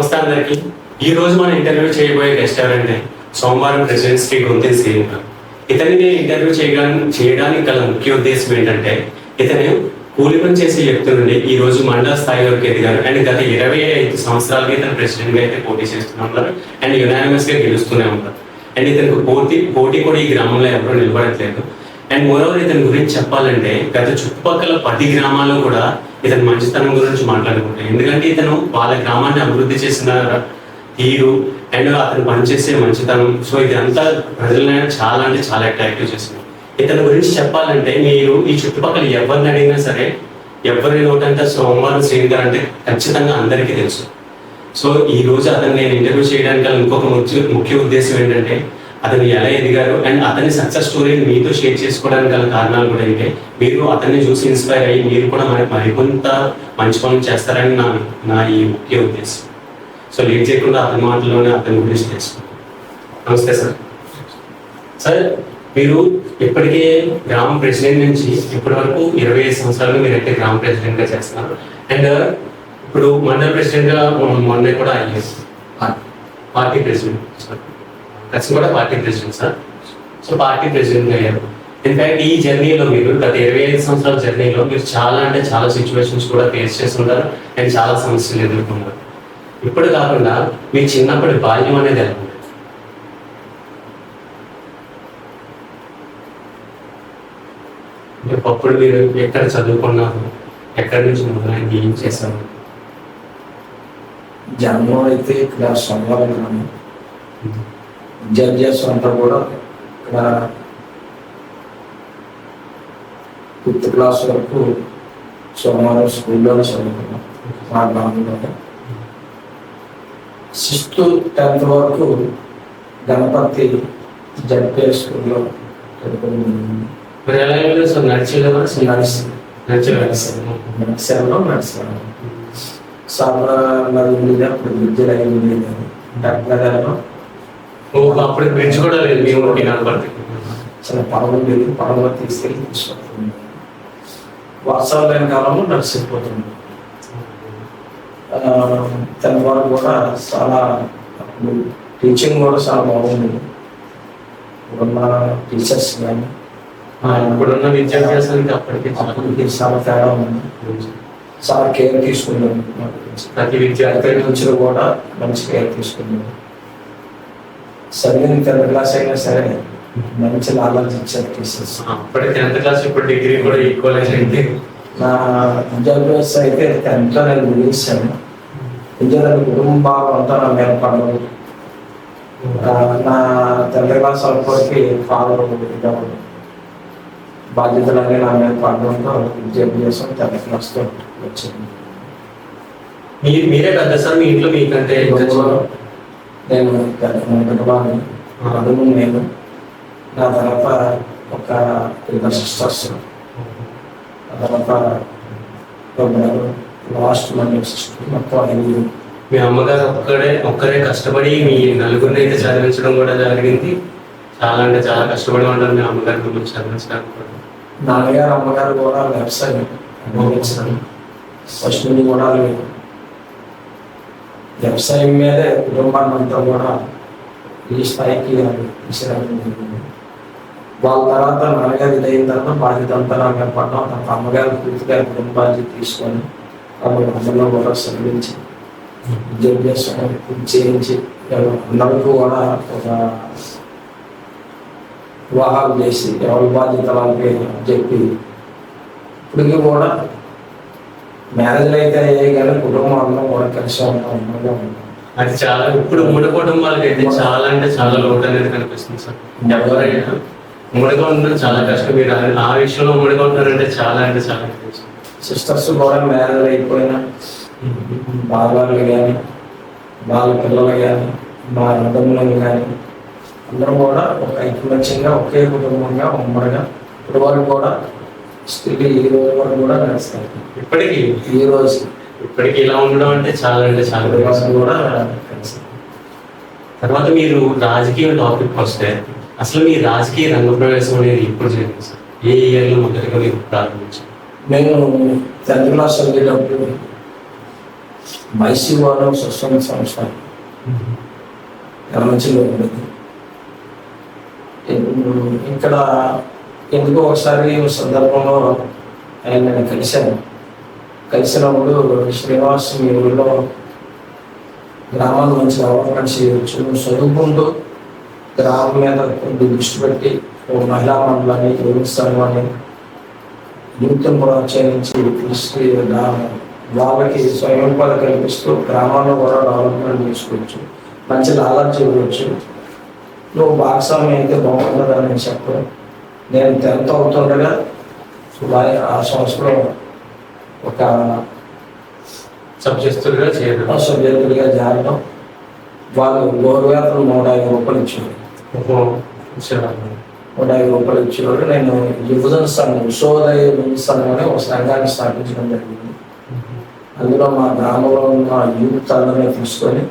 నమస్తే అందరికి. ఈ రోజు మనం ఇంటర్వ్యూ చేయబోయే గెస్ట్ ఎవరంటే సోమవారం ప్రెసిడెంట్ శ్రీ గొంతెల శ్రీను గారు. ఇతన్ని ఇంటర్వ్యూ చేయడానికి గల ముఖ్య ఉద్దేశం ఏంటంటే ఇతను కూలి పని చేసే వ్యక్తి నుండి ఈ రోజు మండల స్థాయి వరకు ఎదిగారు. అండ్ గత 25 సంవత్సరాలుగా ఇతను ప్రెసిడెంట్ గా అయితే పోటీ చేస్తూనే ఉన్నారు అండ్ యునానిమస్ గా గెలుస్తూనే ఉన్నారు. అండ్ ఇతనికి పోటీ కూడా ఈ గ్రామంలో ఎవరూ నిలబడట్లేదు. అండ్ మోరోవర్ ఇతని గురించి చెప్పాలంటే గత చుట్టుపక్కల 10 గ్రామాల్లో కూడా ఇతని మంచితనం గురించి మాట్లాడుకుంటాయి. ఎందుకంటే ఇతను వాళ్ళ గ్రామాన్ని అభివృద్ధి చేసిన తీరు అండ్ అతను పనిచేసే మంచితనం, సో ఇదంతా ప్రజలను చాలా అంటే చాలా అట్రాక్టివ్ చేసింది. ఇతని గురించి చెప్పాలంటే మీరు ఈ చుట్టుపక్కల ఎవరిని అడిగినా సరే ఎవరి నోటంటే సోమవారం శ్రీను గారు అంటే ఖచ్చితంగా అందరికీ తెలుసు. సో ఈ రోజు అతను నేను ఇంటర్వ్యూ చేయడానికి ఇంకొక ముఖ్య ఉద్దేశం ఏంటంటే అతను ఎలా ఎదిగారు అండ్ అతని సక్సెస్ స్టోరీని మీతో షేర్ చేసుకోవడానికి గల కారణాలు కూడా అయితే మీరు అతన్ని చూసి ఇన్స్పైర్ అయ్యి మీరు కూడా మరికొంత మంచి పనులు చేస్తారని నా ఈ ముఖ్య ఉద్దేశం. సో లేట్ చేయకుండా అతని మాటల్లోనే అతని గురించి తెలుసుకుంటాం. నమస్తే సార్. సార్, మీరు ఇప్పటికే గ్రామ ప్రెసిడెంట్ నుంచి ఇప్పటి వరకు 25 సంవత్సరాలు మీరైతే గ్రామ ప్రెసిడెంట్ గా చేస్తున్నారు. అండ్ ఇప్పుడు మండల ప్రెసిడెంట్ గా మొన్న కూడా అయ్యారు, పార్టీ ప్రెసిడెంట్ సార్. ఖచ్చితంగా కూడా party president sir. So party president అయ్యారు. ఇన్ఫాక్ట్ ఈ జర్నీలో మీరు గత 25 సంవత్సరాల జర్నీలో మీరు చాలా అంటే చాలా సిచ్యువేషన్స్ కూడా ఫేస్ చేస్తున్నారు అండ్ చాలా సమస్యలు ఎదుర్కొన్నారు. ఇప్పుడు కాకుండా మీ చిన్నప్పటి బాల్యం అనేది ఎలా ఉంది? అప్పుడు మీరు ఎక్కడ చదువుకున్నారు, ఎక్కడి నుంచి మొదలైంది, ఏం చేశారు? జన్మం అయితే ఇక్కడ సోమవారం విద్యాభ్యాసం అంతా కూడా ఇక్కడ 5th క్లాస్ వరకు సోమవారం స్కూల్లోనే చదువుకున్నాం మా గ్రామంలో. 6th, 10th వరకు గణపతి జడ్పే స్కూల్లో చదువుకున్నాం. నడిచాను సామరా నది ఉండేది, అప్పుడు విద్య లైన్ ఉండేది. నగరంలో అప్పుడు బ్రిడ్జ్ కూడా లేదు, చాలా పడవ ఉండేది. పడవ తీసుకెళ్ళి తీసుకొస్తుంది. వర్షాలు లేని కాలంలో నడిచిపోతుంది. తెల్లవారు కూడా చాలా టీచింగ్ కూడా చాలా బాగుంది. ఇప్పుడున్న టీచర్స్ కానీ ఇప్పుడున్న విద్యాభ్యాసానికి అప్పటికి చాలా తేడా ఉంది. చాలా కేర్ తీసుకున్నాను. ప్రతి విద్యార్థి నుంచి కూడా మంచి కేర్ తీసుకున్నాను. చదివిన 10th క్లాస్ అయినా సరే మంచి నాలెడ్జ్ ఇచ్చారు టీచర్స్. అప్పటి 10th క్లాస్ ఇప్పుడు డిగ్రీ కూడా ఈక్వల్ అయింది. నా విద్యాభ్యాసం అయితే 10th లో నేను ముగించాను. విద్యార్థి కుటుంబం అంతా నా మీద పడదు. నా 10th క్లాస్ అప్పటికి ఫాదర్ బాధ్యతలన్నీ నా మీద పడడంతో విద్యాభ్యాసం 10th క్లాస్తో వచ్చింది. మీరే పెద్ద సార్ మీ ఇంట్లో? మీకంటే నేను పెద్దవాడిని, అడుగు నేను. నా తర్వాత ఒక 2 సిస్టర్స్, ఆ తర్వాత లాస్ట్ మన సిస్టర్, మొత్తం 5. మీ అమ్మగారు ఒక్కరే కష్టపడి మీ నలుగురిని అయితే చదివించడం కూడా జరిగింది. చాలా అంటే చాలా కష్టపడి ఉంటారు మీ అమ్మగారి గురించి చదివించడానికి కూడా. నాన్నగారు అమ్మగారు కూడా వ్యవసాయం ఫస్ట్ నుండి కూడా లేదు. వ్యవసాయం మీదే కుటుంబాన్ని అంతా కూడా ఈ స్థాయికి తీసుకురావడం. వాళ్ళ తర్వాత నాన్నగారు ఇదైన తర్వాత బాధ్యత అంతా నాన్నగారు పడ్డాం. తర్వాత అమ్మగారు పూర్తిగా కుటుంబాన్ని తీసుకొని అందరిలో కూడా చదివించి విద్యాభ్యాసం చేయించి అందరికీ కూడా ఒక వివాహాలు చేసి ఎవరి బాధ్యతలకి చెప్పి ఇప్పటికీ కూడా మ్యారేజ్లు అయితే అయ్యాయి కానీ కుటుంబం అందరం కూడా కలిసి ఉంటాం. అది చాలా ఇప్పుడు మూడు కుటుంబాలకి అయితే చాలా అంటే చాలా లోటు అనేది కనిపిస్తుంది సార్. ఎవరైనా ఉమ్మడిగా ఉండడం చాలా కష్టం. మీరు ఆ విషయంలో ఉమ్మడిగా ఉంటారంటే చాలా అంటే చాలా కష్టం. సిస్టర్స్ కూడా మ్యారేజ్ అయిపోయినా బాలలు కానీ బాల పిల్లలు కానీ మా అన్నదమ్ములు కానీ అందరూ కూడా ఒక ఐకమత్యంగా ఒకే కుటుంబంగా ఉమ్మడిగా ఇప్పుడు వరకు కూడా స్టిల్ ఈ రోజు వరకు కూడా నడుస్తారు. ఇప్పటికి ఇలా ఉండడం అంటే చాలా కూడా. తర్వాత మీరు రాజకీయ టాపిక్ వస్తే అసలు మీ రాజకీయ రంగ ప్రవేశం అనేది ఎప్పుడు జరిగింది సార్? ఏ ఇయర్లో మొదటిగా మీరు ప్రారంభించారు? నేను 10th క్లాస్ చదివేటప్పుడు మైసీవాలో స్వచ్ఛంద సంస్థ ఎలమంచిలో ఉండేది. ఇక్కడ ఎందుకో ఒకసారి సందర్భంలో ఆయన నేను కలిసినప్పుడు శ్రీనివాస్ మీ ఊళ్ళో గ్రామాల మంచి డెవలప్మెంట్ చేయవచ్చు, చదువుకుంటూ గ్రామం మీద కొద్ది దృష్టి పెట్టి ఓ మహిళా మండలాన్ని యోగిస్తామని యూత్ను ప్రోత్సహించి దృష్టి వాళ్ళకి స్వయం ఉపాధి కల్పిస్తూ గ్రామాల్లో కూడా డెవలప్మెంట్ చేసుకోవచ్చు, మంచి లాభాలు చేయవచ్చు. నువ్వు భాగస్వామి అయితే బాగుంటుందని నేను చెప్పను. నేను 10th అవుతుండగా ఆ సంవత్సరం ఒక సబ్జెక్టులుగా చేయడం సభ్యులుగా చేరడం. వాళ్ళు గౌరవేతలు 105 రూపాయలు ఇచ్చేవారు. 105 రూపాయలు ఇచ్చేవారు. నేను యువజన సంఘం విశ్వోదయ యువజన సంఘం అనే ఒక సంఘాన్ని స్థాపించడం జరిగింది. అందులో మా గ్రామంలో ఉన్న యూత్ అందరినీ తీసుకొని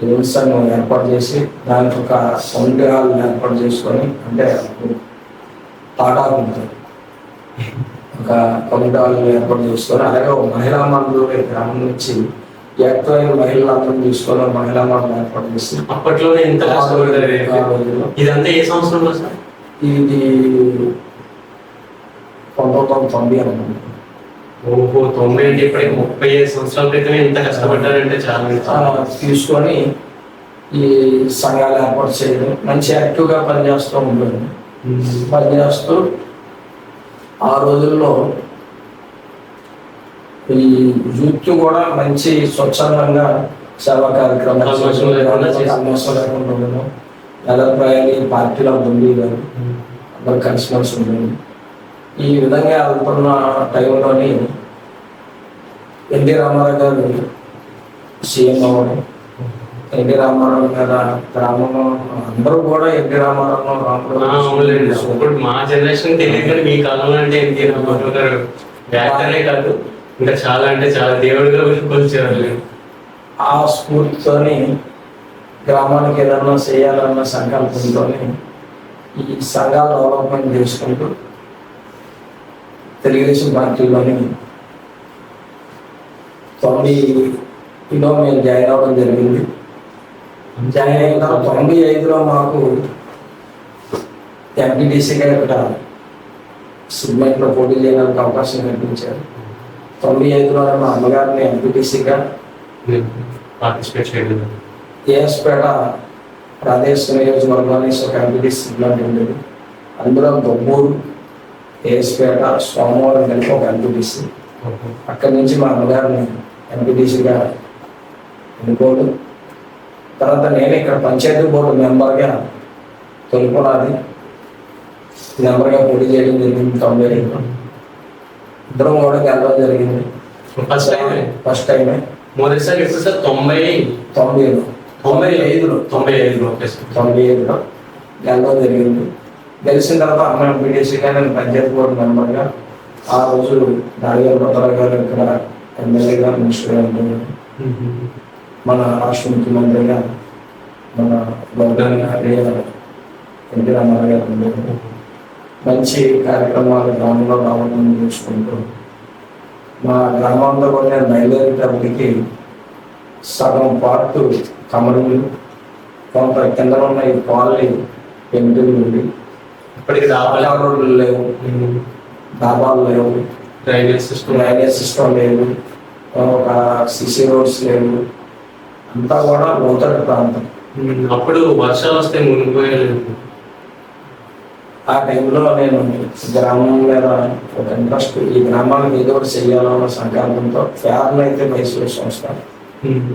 యువజన సంఘం ఏర్పాటు చేసి దానికి ఒక కమ్యూనిటీ హాల్ ఏర్పాటు చేసుకొని, అంటే టాటాకు ఉంటుంది, ఒక కమ్యూనిటీ హాల్ ఏర్పాటు చేసుకొని, అలాగే ఒక మహిళా మండలి గ్రామం నుంచి యాక్టివ్ అయిన మహిళలందరూ తీసుకొని మహిళా మండలి ఏర్పాటు చేసి అప్పట్లోనే ఇంత ఇదంతా ఏ సంవత్సరంలో సార్? ఇది 1990 అనుకుంటున్నాను. ఓహో, 90 అంటే ఇప్పటికి 35 సంవత్సరాల క్రితమే ఇంత కష్టపడ్డారంటే చాలా. తీసుకొని ఈ సంఘాలు ఏర్పాటు చేయడం, మంచి యాక్టివ్గా పనిచేస్తూ ఉంటుంది. పనిచేస్తూ ఆ రోజుల్లో ఈ యూత్ కూడా మంచి స్వచ్ఛందంగా సేవా కార్యక్రమాలు లేకుండా ఉండడం, ఎలప్రాయాలు పార్టీలో ఉంది గారు అందరూ కలిసిమెలిసి ఉండేది. ఈ విధంగా వెళ్తున్న టైంలోని ఎన్టీ రామారావు గారు సీఎం అవ్వడం, ఎన్టీ రామారావు మీద గ్రామంలో అందరూ కూడా ఎన్టీ రామారావు ఇప్పుడు మా జనరేషన్ తెలియదు కానీ మీ కాలంలో అంటే ఎన్టీ రామారావు గారు యాక్టరే కాదు, ఇంకా చాలా అంటే చాలా దేవుడిగా కొలిచేవాళ్ళు. ఆ స్ఫూర్తితోని గ్రామానికి ఏదన్నా చేయాలన్న సంకల్పంతో ఈ సంఘాల డెవలప్మెంట్ చేసుకుంటూ తెలుగుదేశం పార్టీలోని 90లో మేము జాయిన్ అవ్వడం జరిగింది. జాయిన్ అయిన 95లో మాకు ఎంపీటీసీగా ఇక్కడ సిగ్మెంట్లో పోటీ చేయడానికి అవకాశం కల్పించారు. 95లో మా అమ్మగారిని ఎంపీటీసీగా పార్టిసిపేట్ చేయలేదు. ఏఎస్పేట ప్రాదేశిక నియోజకవర్గాన్ని ఒక ఎంపీటీసీ సిగ్మెంట్ ఉండేది. అందులో దొబ్బూరు, ఏఎస్పేట, సోమవారం కలిపి ఒక ఎంపీటీసీ. అక్కడి నుంచి మా అమ్మగారిని ఎంపీటీసీగా ఎన్నుకోవడం. తర్వాత నేను ఇక్కడ పంచాయతీ బోర్డు మెంబర్గా తొలిపునాది మెంబర్గా పోటీ చేయడం జరిగింది. 95లో ఇద్దరం కూడా గెలవడం జరిగింది. ఫస్ట్ టైమే. మొదటిసారి ఎప్పుడు సార్? 95లో గెలవడం జరిగింది. గెలిచిన తర్వాత అమ్మ ఎంపీటీసీగా నేను పంచాయతీ బోర్డు మెంబర్గా, ఆ రోజు నాలుగేళ్ళ భద్రరావు గారు ఇక్కడ ఎమ్మెల్యేగా, మినిస్టర్గా ఉంటుంది. మన రాష్ట్ర ముఖ్యమంత్రిగా మన ఎన్టీ రామారావు గారు ఉండేది. మంచి కార్యక్రమాలు గ్రామంలో రావడం చూసుకుంటూ మా గ్రామంలో కూడా నేను బయలుదేరేటప్పటికి సగం పార్టు కమరులు, కొంత కింద ఉన్న ఈ కాలనీ పెంకులు నుండి ఇప్పటికి రోడ్లు లేవు, డాబాలు లేవు, డ్రైనేజ్ సిస్టమ్ లేదు, ఒక సిసి రోడ్స్ లేవు, అంతా కూడా లోతట్టు ప్రాంతం. అప్పుడు వర్షాలు వస్తే మునిగిపోయలేదు. ఆ టైంలో నేను గ్రామం మీద ఒక ఇంట్రెస్ట్, ఈ గ్రామానికి ఏదో ఒకటి చెయ్యాలన్న సంకల్పంతో ఫ్యాన్ అయితే మైసూరు సంస్థ,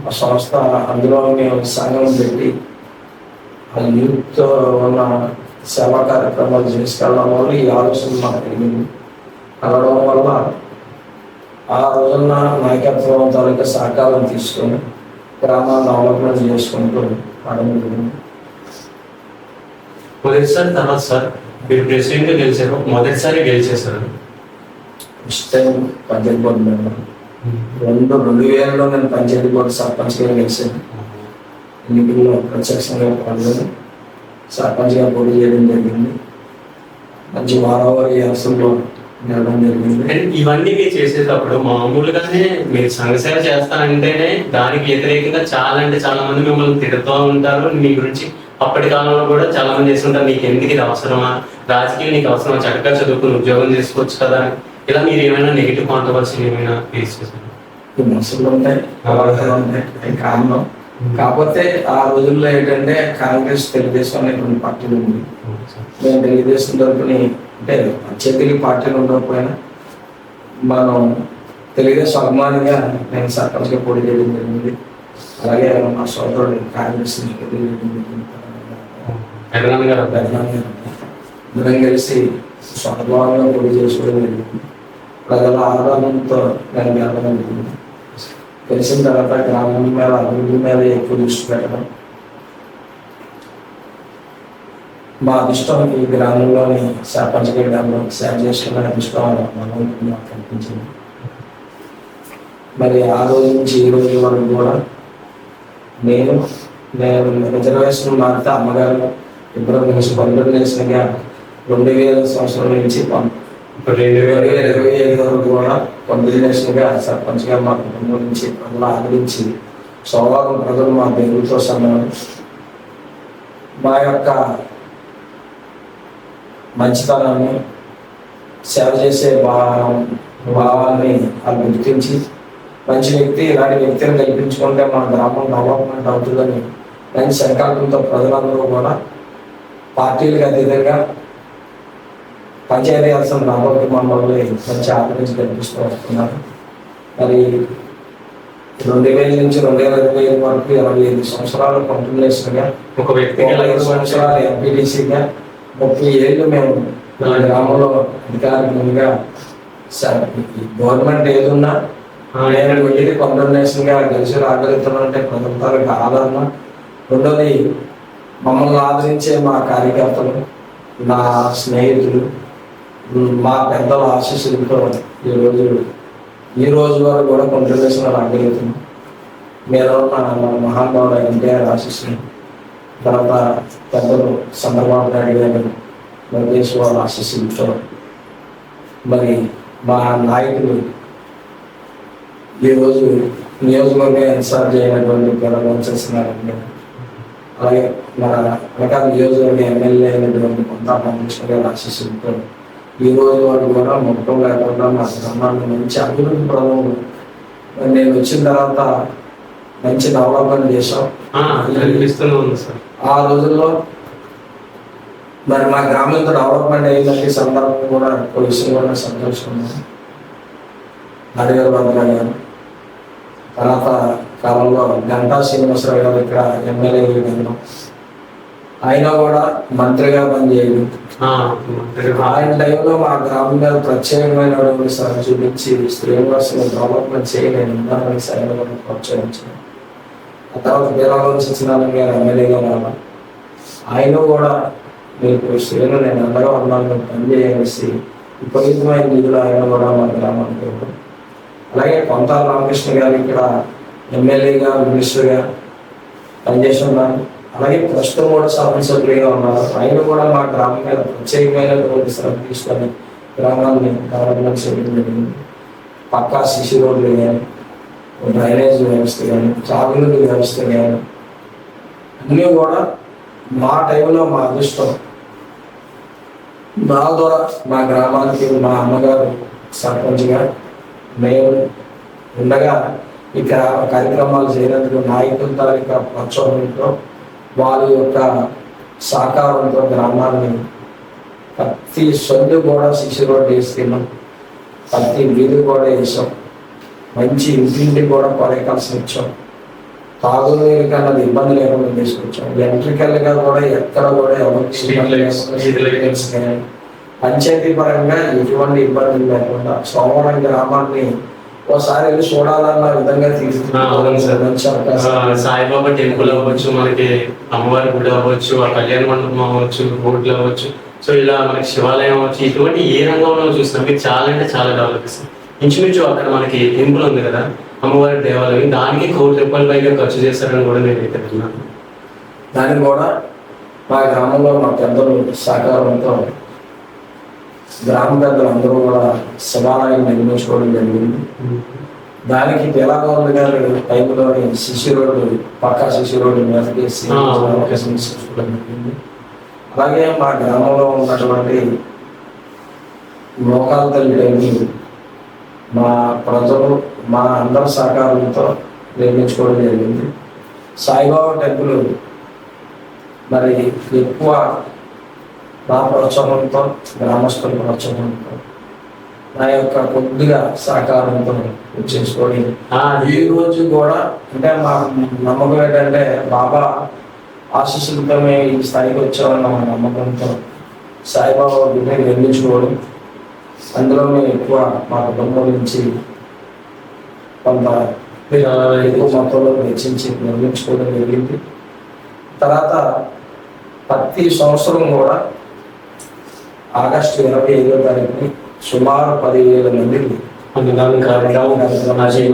ఆ సంస్థ అందులో మేము సంఘం పెట్టి ఆ యూత్ ఉన్న సేవా కార్యక్రమాలు చేసుకెళ్ళడం వల్ల ఈ ఆలోచన మాకు కలిగింది. కలవడం వల్ల ఆ రోజున నాయకత్వం తాలూకా సహకారం తీసుకొని గ్రామాన్ని డెవలప్మెంట్ చేసుకుంటూ పడడం. మొదటిసారి తర్వాత సార్ మీరు ప్రెసిడెంట్ గెలిచారు, మొదటిసారి గెలిచేశారు. First time panchayat board member. 2000లో నేను పంచాయతీ బోర్డు సర్పంచ్గా గెలిచాను. ఎన్నికల్లో ప్రత్యక్షంగా పాల్గొని సర్పంచ్గా పోటీ చేయడం జరిగింది. మంచి వారావారి అసలు వెళ్ళడం జరిగింది. అండ్ ఇవన్నీ మీరు చేసేటప్పుడు మామూలుగానే మీరు సంఘసేవ చేస్తానంటేనే దానికి వ్యతిరేకంగా చాలా అంటే చాలా మంది మిమ్మల్ని తిడుతూ ఉంటారు. మీ గురించి అప్పటి కాలంలో కూడా చాలా మంది చేస్తుంటారు, నీకు ఎందుకు ఇది అవసరమా, రాజకీయం నీకు అవసరమా, చక్కగా చదువుకుని ఉద్యోగం చేసుకోవచ్చు కదా. ఇలా మీరు ఏమైనా నెగిటివ్ కాంట్రవర్సీ ఏమైనా ఫేస్ చేశారు? విమర్శలు ఉంటాయి, అవార్తలు ఉంటాయి, అది కారణం. కాకపోతే ఆ రోజుల్లో ఏంటంటే కాంగ్రెస్, తెలుగుదేశం అనే కొన్ని పార్టీలు ఉంది. మేము తెలుగుదేశం తరపుని అంటే చేతికి పార్టీలు ఉండకపోయినా మనం తెలుగుదేశం అభిమానిగా నేను సర్పంచ్గా పోటీ చేయడం జరిగింది. అలాగే మా సోదరుడు కాంగ్రెస్ నుంచి పోటీ చేయడం జరిగింది. అందరం కలిసి స్వభావంగా పోటీ చేసుకోవడం జరిగింది. ప్రజల ఆధారంతో నేను గెలవడం జరిగింది. తెలిసిన తర్వాత గ్రామం మీద అభివృద్ధి మీద ఎక్కువ దృష్టి పెట్టడం, మా అదృష్టం ఈ గ్రామంలోని సర్పంచ్ గ్రామంలో సేవ చేసుకున్న అదృష్టం నాకు కనిపించింది. మరి ఆ రోజు నుంచి ఈ రోజు వరకు కూడా నేను రిజర్వేషన్ మారితే అమ్మగారు ఇద్దరు కలిసి 2000 సంవత్సరం నుంచి 2025 వరకు కూడా కంటిన్యూషన్గా సర్పంచ్గా మా కుటుంబం నుంచి ప్రజలు ఆదరించి సోమవారం ప్రజలు మా దేవుడితో సమానం. మా యొక్క మంచితనాన్ని, సేవ చేసే భావాన్ని వాళ్ళు గుర్తించి మంచి వ్యక్తి, ఇలాంటి వ్యక్తిని కల్పించుకుంటే మా గ్రామం డెవలప్మెంట్ అవుతుందని మంచి సంకల్పంతో ప్రజలందరూ కూడా పార్టీలకు అతీతంగా పంచాయతీ రాజ్ రాబోయే మండలి మంచి ఆదరించి కల్పిస్తూ వస్తున్నారు. మరి 2000 నుంచి 2025 వరకు 25 సంవత్సరాలు కంటిన్యూషన్గా ఒక వ్యక్తి 5 సంవత్సరాలు ఎంపీటీసీగా 30 ఏళ్ళు మేము గ్రామంలో అధికారికంగా గవర్నమెంట్ ఏదున్నా నేను వెళ్ళి కంటిన్యూషన్గా గెలిచి రాగలుగుతున్నానంటే ప్రభుత్వాలకు ఆదరణ. రెండోది మమ్మల్ని ఆదరించే మా కార్యకర్తలు, నా స్నేహితులు, మా పెద్దల ఆశీస్సులతో ఈ రోజు వరకు కూడా కంటిన్యూషన్గా రాగలుగుతున్నాం. మీద ఉన్న మహానుభావుడు ఎన్టీఆర్ ఆశీస్సులు, తర్వాత పెద్దలు చంద్రబాబు నాయుడు గారు, లోకేష్ వారి ఆశీస్సులతో, మరి మా నాయకులు ఈరోజు నియోజకవర్గ ఇన్ఛార్జ్ అయినటువంటి వంశనారాయణ, అలాగే మన ప్రకాశం నియోజకవర్గ ఎమ్మెల్యే అయినటువంటి కొంత రామకృష్ణ గారి ఆశీస్సులతో ఈ రోజు వరకు కూడా మొత్తం లేకుండా మా గ్రామాన్ని మంచి అభివృద్ధి ప్రదంలో నేను వచ్చిన తర్వాత మంచి డెవలప్మెంట్ చేశాం. ఆ రోజుల్లో మరి మా గ్రామంతో డెవలప్మెంట్ అయిందంటే సందర్భం కూడా విషయం కూడా సంతోషంగా నడిగారు భద్రా గారు. తర్వాత కాలంలో గంటా శ్రీనివాసరావు గారు ఇక్కడ ఎమ్మెల్యే వెళ్ళడం, ఆయన కూడా మంత్రిగా పనిచేయడం. ఆయన టైంలో మా గ్రామం మీద ప్రత్యేకమైనటువంటి సార్ చూపించి శ్రీనివాసుని డెవలప్మెంట్ చేయలేని సరైన ప్రోత్సహించారు. ఆ తర్వాత వీరవంశ సత్యనారాయణ గారు ఎమ్మెల్యేగా రావడం, ఆయన కూడా మీకు శ్రేణు నేను అందరూ ఉన్నాను పనిచేయసి విపరీతమైన నిధులు ఆయన కూడా మా గ్రామానికి ఇవ్వడం. అలాగే కొంత రామకృష్ణ గారు ఇక్కడ ఎమ్మెల్యేగా, మినిస్టర్గా పనిచేసి ఉన్నారు. అలాగే ప్రస్తుతం కూడా శాసనసభ్యులుగా ఉన్నారు. ఆయన కూడా మా గ్రామం మీద ప్రత్యేకమైనటువంటి శ్రద్ధ తీసుకొని గ్రామాన్ని డెవలప్మెంట్ చేయడం జరిగింది. పక్కా సిసి రోడ్లు కానీ, డ్రైనేజ్ వ్యవస్థ కానీ, తాగునీటి వ్యవస్థ కానీ అన్నీ కూడా మా టైంలో మా అదృష్టం. నా ద్వారా మా గ్రామానికి మా అమ్మగారు సర్పంచ్గా మేము ఉండగా ఈ కార్యక్రమాలు చేయడానికి నాయకుల తాలూకా ప్రోత్సాహంతో వారి యొక్క సహకారంతో గ్రామాన్ని ప్రతి సొంత కూడా సిసి రోడ్డు వేసుకున్నాం, ప్రతి వీధి కూడా వేసాం, మంచి ఇంటింటికి కూడా కొలైకాల్సిన ఇచ్చాం, తాగునీరు కన్నా ఇబ్బంది లేకుండా తీసుకొచ్చాం. ఎలక్ట్రికల్గా కూడా ఎక్కడ కూడా ఎవరికి పంచాయతీ పరంగా ఎటువంటి ఇబ్బందులు లేకుండా సోమవారం గ్రామాన్ని ఒకసారి వెళ్ళి చూడాలన్న విధంగా సాయిబాబా టెంపుల్ అవ్వచ్చు, మనకి అమ్మవారి గుడి అవ్వచ్చు, ఆ కళ్యాణ మండపం అవ్వచ్చు, రోడ్లు అవ్వచ్చు, సో ఇలా మనకి శివాలయం అవ్వచ్చు, ఇటువంటి ఏ రంగంలో చూసినా మీరు చాలా అంటే చాలా డెవలప్ ఇస్తాం. ఇంచుమించు అక్కడ మనకి టెంపుల్ ఉంది కదా, అమ్మవారి దేవాలయం, దానికి ₹1 కోటి పైగా ఖర్చు చేస్తారని కూడా నేను అయితే విన్నాను. దాన్ని కూడా మా గ్రామంలో మా పెద్దలు సహకారంతో గ్రామ పెద్దలు అందరూ కూడా శివాలయం నిర్మించుకోవడం జరిగింది. దానికి పిల్లగౌండ్ గారు టైంలోని సిసి రోడ్డు పక్కా సిసి రోడ్డు మీదకేసి నిర్మించుకోవడం జరిగింది. అలాగే మా గ్రామంలో ఉన్నటువంటి మోకాల తల్లి టెంపుల్ మా ప్రజలు మా అందరి సహకారంతో నిర్మించుకోవడం జరిగింది. సాయిబాబా టెంపుల్ మరి ఎక్కువ నా ప్రోత్సాహంతో గ్రామస్తుల ప్రోత్సాహంతో నా యొక్క కొద్దిగా సహకారంతో చేసుకొని ఈ రోజు కూడా అంటే మా నమ్మకం ఏంటంటే బాబా ఆశీస్సులతో మేము ఈ స్థాయికి వచ్చామన్న మా నమ్మకంతో సాయిబాబా గుడిని నిర్మించుకోవడం, అందులో మేము ఎక్కువ మా కుటుంబం నుంచి కొంత ఎక్కువ మొత్తంలో వెచ్చించి నిర్మించుకోవడం జరిగింది. తర్వాత ప్రతి సంవత్సరం కూడా ఆగస్టు 25వ తారీఖుని సుమారు 10,000 మందికి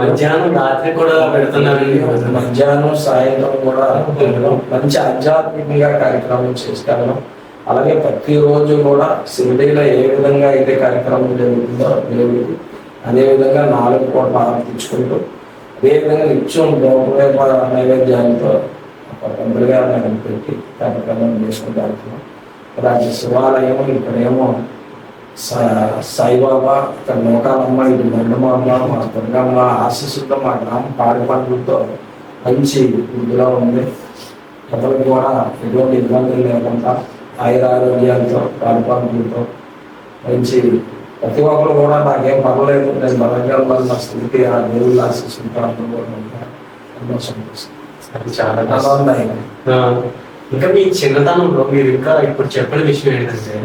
మధ్యాహ్నం రాత్రి కూడా పెడుతున్నారండి. మధ్యాహ్నం సాయంత్రం కూడా మంచి ఆధ్యాత్మికంగా కార్యక్రమం చేస్తాను. అలాగే ప్రతిరోజు కూడా షిరిడీలో ఏ విధంగా అయితే కార్యక్రమం జరుగుతుందో దేవుడికి అదేవిధంగా 4 కోట్ల ఆరాధించుకుంటూ అదేవిధంగా నిత్యం గోపవేప నైవేద్యాలతో పండుగ పెట్టి కార్యక్రమం చేసుకుంటారు. అలాంటి శివాలయం ఇక్కడేమో సాయిబాబా, ఇక్కడ నూకాలమ్మ, ఇటు మెండమమ్మ, మా దుర్గమ్మ ఆశీస్సులతో మా గ్రామం పాడి పంటలతో మంచి వృద్ధిలో ఉంది. ప్రజలకు కూడా ఎటువంటి ఇబ్బందులు లేకుండా ఆయురారోగ్యాలతో పాడి పంటలతో మంచి ప్రతి ఒక్కరు కూడా నాకేం పర్వాలేదు, నేను బలంగా నా స్థితికి ఆ దేవుళ్ళ ఆశీస్సులతో అందరూ కూడా ఎన్నో సంతోషం చాలా ఆనందం. ఇంకా మీ చిన్నతనంలో మీరు ఇంకా ఇప్పుడు చెప్పిన విషయం ఏంటంటే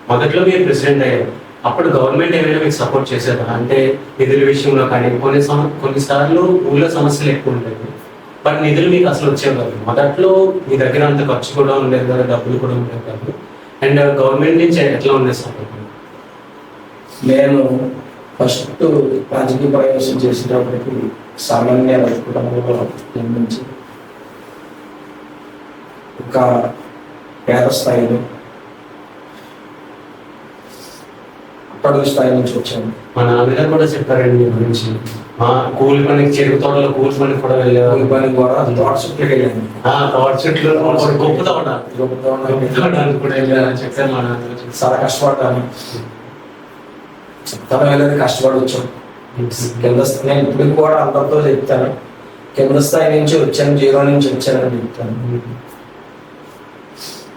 మొదట్లో మీరు ప్రెసిడెంట్ అయ్యారు. అప్పుడు గవర్నమెంట్ ఏమైనా మీకు సపోర్ట్ చేసేదా? అంటే నిధుల విషయంలో కానీ కొన్నిసార్లు ఊళ్ళో సమస్యలు ఎక్కువ ఉండేవి, బట్ నిధులు మీకు అసలు వచ్చేవి కాదు. మొదట్లో మీ దగ్గర అంత ఖర్చు కూడా ఉండేది కదా, డబ్బులు కూడా ఉండేది కాదు. అండ్ గవర్నమెంట్ నుంచి ఎట్లా ఉండేది సపోర్ట్? నేను ఫస్ట్ రాజకీయ ప్రవేశం చేసేటప్పటికి సామాన్య కుటుంబంలో జన్మించి ఒక పేద స్థాయిలో అక్కడి స్థాయి నుంచి వచ్చాను. మా నాన్నగారు కూడా చెప్పారండి మీ గురించి. మా కూలి పనికి, చెరుకు తోటలో కూలి పనికి కూడా వెళ్ళేవారు. కూలి పనికి కూడా తోట చుట్టూ వెళ్ళాను. తోట చుట్టూ గొప్ప తోట కూడా వెళ్ళారని చెప్పారు మా నాన్నగారు. చాలా కష్టపడ్డాను. చెప్తాను వెళ్ళేది కష్టపడి వచ్చాను. కింద నేను ఇప్పుడు కూడా అందరితో చెప్తాను, కింద స్థాయి నుంచి వచ్చాను, 0 నుంచి వచ్చానని చెప్తాను.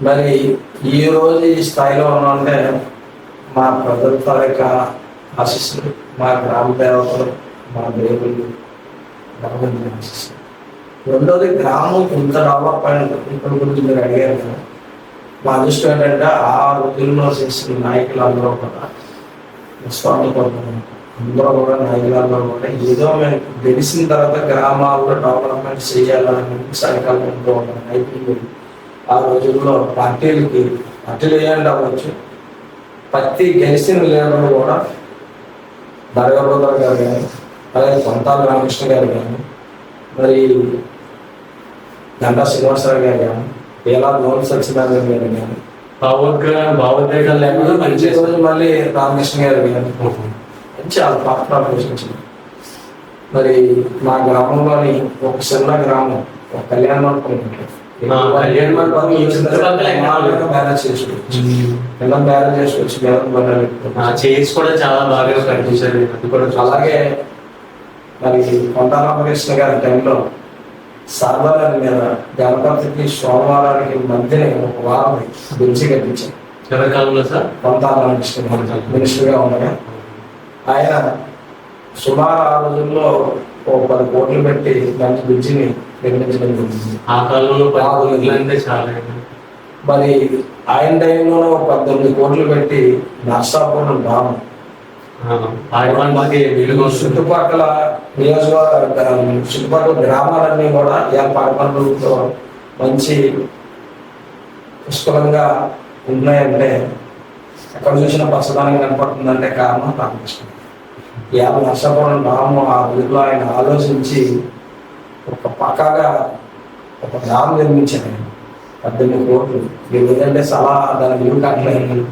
మరి ఈ రోజు ఈ స్థాయిలో ఉన్నామంటే మా ప్రజల తాలూక ఆశీస్సులు, మా గ్రామ దేవతలు, మా దేవుళ్ళు, భగవంతుని ఆశీస్సులు. రెండోది గ్రామం ఇంత డెవలప్ అయిన ఇక్కడ గురించి మీరు అడిగారు కదా, మా అదృష్టం ఏంటంటే ఆ రోజుల్లో చేసిన నాయకులు అందరూ కూడా స్వామి అందరూ కూడా నాయకులందరూ కూడా ఏదో మేము గెలిచిన తర్వాత గ్రామాల్లో డెవలప్మెంట్ చేయాలని సంకల్పంతో ఉన్న నాయకులు ఆ రోజుల్లో పార్టీలు ఏమంటే అవ్వచ్చు. ప్రతి గెలిచిన లీడర్లు కూడా దర్గాబ్రదర్ గారు కానీ, అలాగే కొంతాల రామకృష్ణ గారు కానీ, మరి గంటా శ్రీనివాసరావు గారు కానీ, పేలా నోన్ సత్యనారాయణ గారు కానీ, భావోద్వేగాలు లేకుండా పనిచేసే రోజు మళ్ళీ రామకృష్ణ గారు కానీ మంచి వాళ్ళ పాత్ర పోషించింది. మరి మా గ్రామంలోని ఒక చిన్న గ్రామం, ఒక కళ్యాణ మండపం ఉంటుంది. బ్యారేజ్ చేసుకోవచ్చు, బ్యారేజ్ చేసుకోవచ్చు. చైర్స్ కూడా చాలా బాగా కనిపించారు. అలాగే మరి కొండ రామకృష్ణ గారి టైంలో సర్వాలని మీద గణపతికి సోమవారానికి మధ్యనే ఒక వారం గురించి కట్టించారు. ఎవరి కాలంలో సార్? కొండ రామకృష్ణ మినిస్టర్గా ఉండగా ఆయన సుమారు ఆ రోజుల్లో ఒక 10 కోట్లు పెట్టి మంచి బ్రిడ్జిని నిర్మించడం జరిగింది. ఆ కాలంలో చాలా. మరి ఆయన టైంలో 18 కోట్లు పెట్టి నర్సాపురం గ్రామం చుట్టుపక్కల నియోజకవర్గ చుట్టుపక్కల గ్రామాలన్నీ కూడా పాడిపంటలతో మంచి పుష్కలంగా ఉన్నాయంటే, ఎక్కడ చూసినా పచ్చదనం కనపడుతుందంటే కారణం రామకృష్ణ. నర్సాపురం గ్రామం ఆ ఊరిలో ఆయన ఆలోచించి ఒక పక్కాగా ఒక గ్రామం నిర్మించారు. 18 కోట్లు. లేదంటే చాలా దాని విలువ కట్టలేదు.